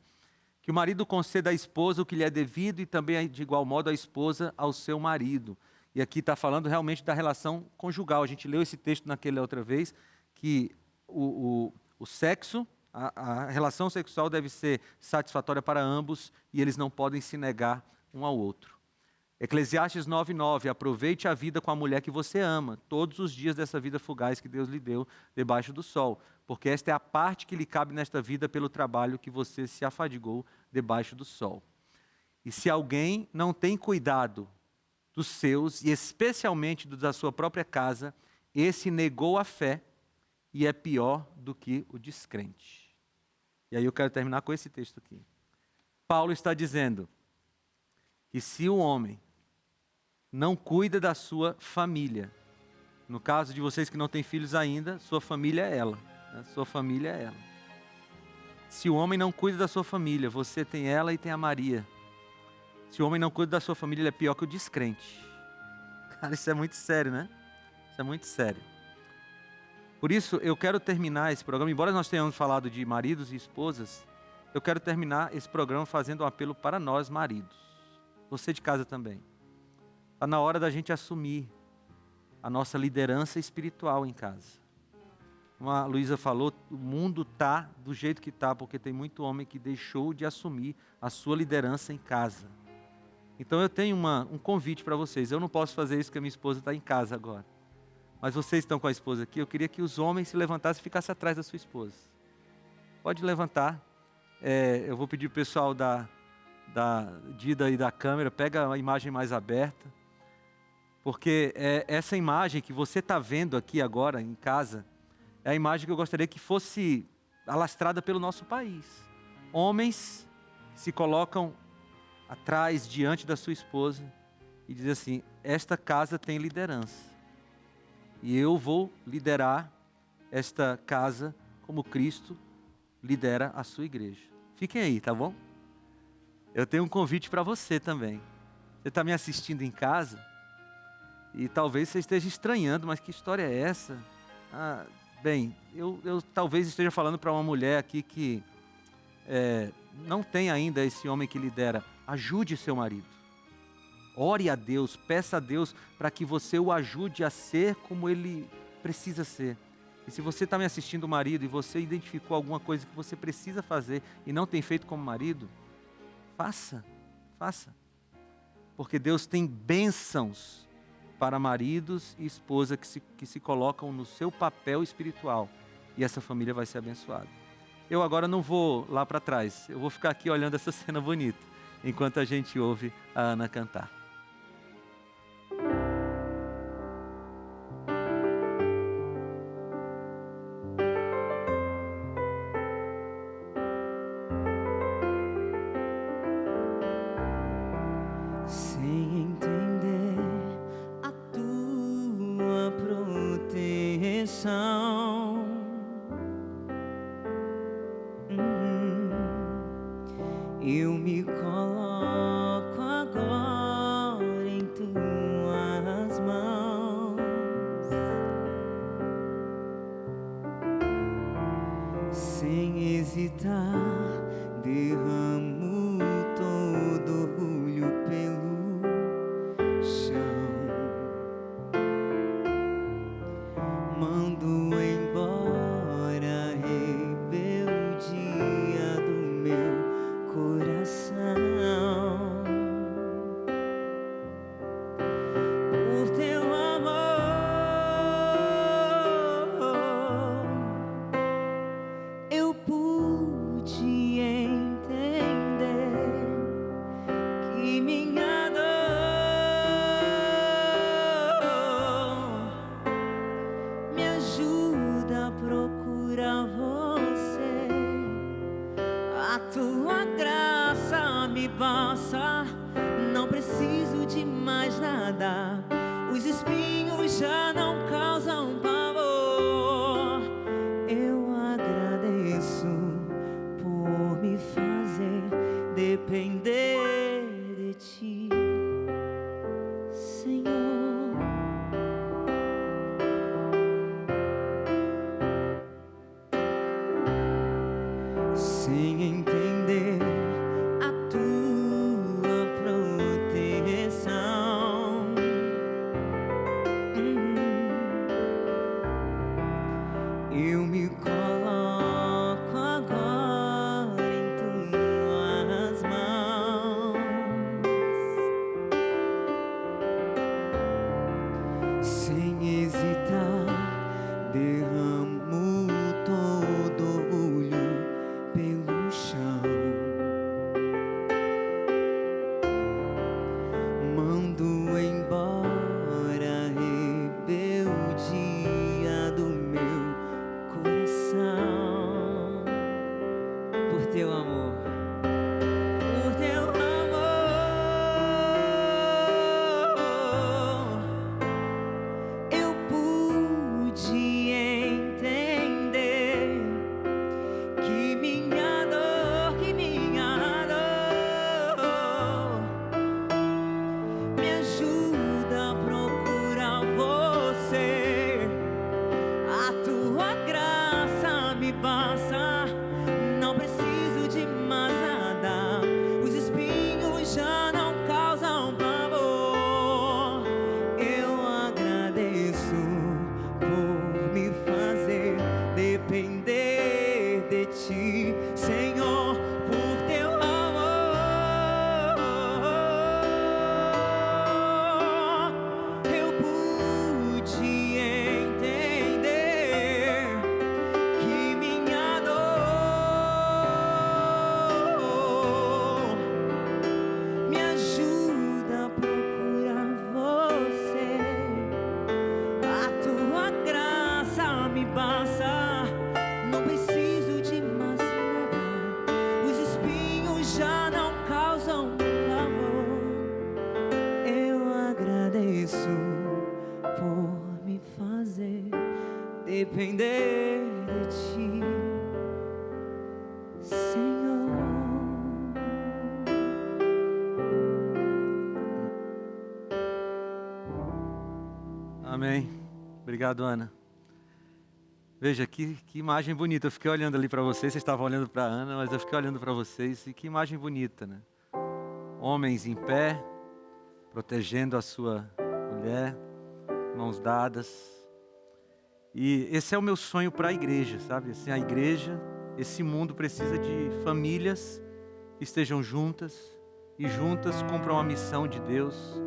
Que o marido conceda à esposa o que lhe é devido e também, de igual modo, a esposa ao seu marido. E aqui está falando realmente da relação conjugal. A gente leu esse texto naquela outra vez, que o sexo, a relação sexual deve ser satisfatória para ambos e eles não podem se negar um ao outro. Eclesiastes 9:9, aproveite a vida com a mulher que você ama, todos os dias dessa vida fugaz que Deus lhe deu debaixo do sol, porque esta é a parte que lhe cabe nesta vida pelo trabalho que você se afadigou debaixo do sol. E se alguém não tem cuidado dos seus, e especialmente dos da sua própria casa, esse negou a fé e é pior do que o descrente. E aí eu quero terminar com esse texto aqui. Paulo está dizendo que se o homem não cuida da sua família, no caso de vocês que não têm filhos ainda, sua família é ela, né? Sua família é ela. Se o homem não cuida da sua família, você tem ela e tem a Maria. Se o homem não cuida da sua família, ele é pior que o descrente. Cara, isso é muito sério, né? Isso é muito sério. Por isso, eu quero terminar esse programa, embora nós tenhamos falado de maridos e esposas, eu quero terminar esse programa fazendo um apelo para nós, maridos. Você de casa também. Está na hora da gente assumir a nossa liderança espiritual em casa. Como a Luísa falou, o mundo está do jeito que está, porque tem muito homem que deixou de assumir a sua liderança em casa. Então eu tenho um convite para vocês. Eu não posso fazer isso porque a minha esposa está em casa agora. Mas vocês estão com a esposa aqui, eu queria que os homens se levantassem e ficassem atrás da sua esposa. Pode levantar. Eu vou pedir para o pessoal da Dida e da câmera, pega a imagem mais aberta. Porque essa imagem que você está vendo aqui agora em casa, é a imagem que eu gostaria que fosse alastrada pelo nosso país. Homens que se colocam atrás, diante da sua esposa, e dizem assim: esta casa tem liderança. E eu vou liderar esta casa como Cristo lidera a sua igreja. Fiquem aí, tá bom? Eu tenho um convite para você também. Você está me assistindo em casa e talvez você esteja estranhando, mas que história é essa? Bem, eu talvez esteja falando para uma mulher aqui que não tem ainda esse homem que lidera. Ajude seu marido. Ore a Deus, peça a Deus para que você o ajude a ser como ele precisa ser. E se você está me assistindo, marido, e você identificou alguma coisa que você precisa fazer e não tem feito como marido, faça. Porque Deus tem bênçãos para maridos e esposa que se colocam no seu papel espiritual. E essa família vai ser abençoada. Eu agora não vou lá para trás. Eu vou ficar aqui olhando essa cena bonita, enquanto a gente ouve a Ana cantar. Sem entender a tua proteção, eu me coloco agora em tuas mãos. Sem hesitar, derramo todo orgulho pelo chão. Mando embora a rebeldia do meu coração. Por teu amor, eu pude entender que minha dor me ajuda a procurar você. A tua graça me basta, não preciso de mais nada. Os espinhos já não causam pavor. Eu agradeço por me fazer depender de ti, Senhor. Sem entender a tua proteção, eu me coloco agora em tuas mãos. Sem hesitar, derramo todo orgulho pelo chão. Mando embora a rebeldia do meu coração. Por teu amor, por teu amor, eu pude entender que minha dor me ajuda a procurar você. A tua graça me basta, não preciso de mais nada. Os espinhos já não causam pavor. Eu agradeço por me fazer depender de ti, Senhor, por teu amor. Eu pude entender que minha dor me ajuda a procurar você. A tua graça me basta, não preciso de mais nada. Os espinhos já não causam pavor. Eu agradeço por me fazer depender de ti, Senhor. Amém. Obrigado, Ana. Veja, que imagem bonita. Eu fiquei olhando ali para vocês estavam olhando para a Ana, mas eu fiquei olhando para vocês e que imagem bonita, né? Homens em pé, protegendo a sua mulher, mãos dadas. E esse é o meu sonho para a igreja, sabe? Assim, a igreja, esse mundo precisa de famílias que estejam juntas e juntas cumpram a missão de Deus,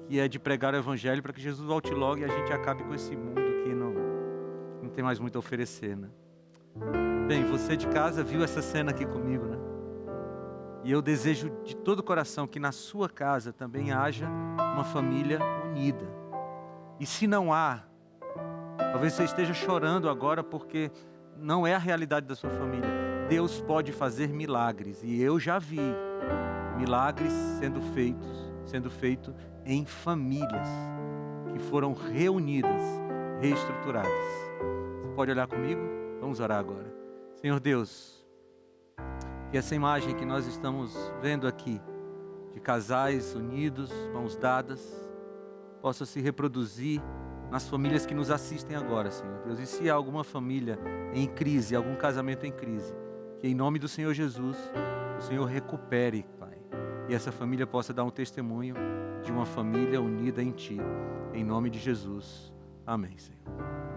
que é de pregar o evangelho para que Jesus volte logo e a gente acabe com esse mundo que não tem mais muito a oferecer, né? Bem, você de casa viu essa cena aqui comigo, né? E eu desejo de todo o coração que na sua casa também haja uma família unida. E se não há, talvez você esteja chorando agora porque não é a realidade da sua família. Deus pode fazer milagres e eu já vi milagres sendo feito em famílias que foram reunidas, reestruturadas. Você pode olhar comigo? Vamos orar agora. Senhor Deus, Que essa imagem que nós estamos vendo aqui, de casais unidos, mãos dadas, possa se reproduzir nas famílias que nos assistem agora, Senhor Deus. E se há alguma família em crise, algum casamento em crise, que em nome do Senhor Jesus, o Senhor recupere, Pai. E essa família possa dar um testemunho de uma família unida em Ti. Em nome de Jesus. Amém, Senhor.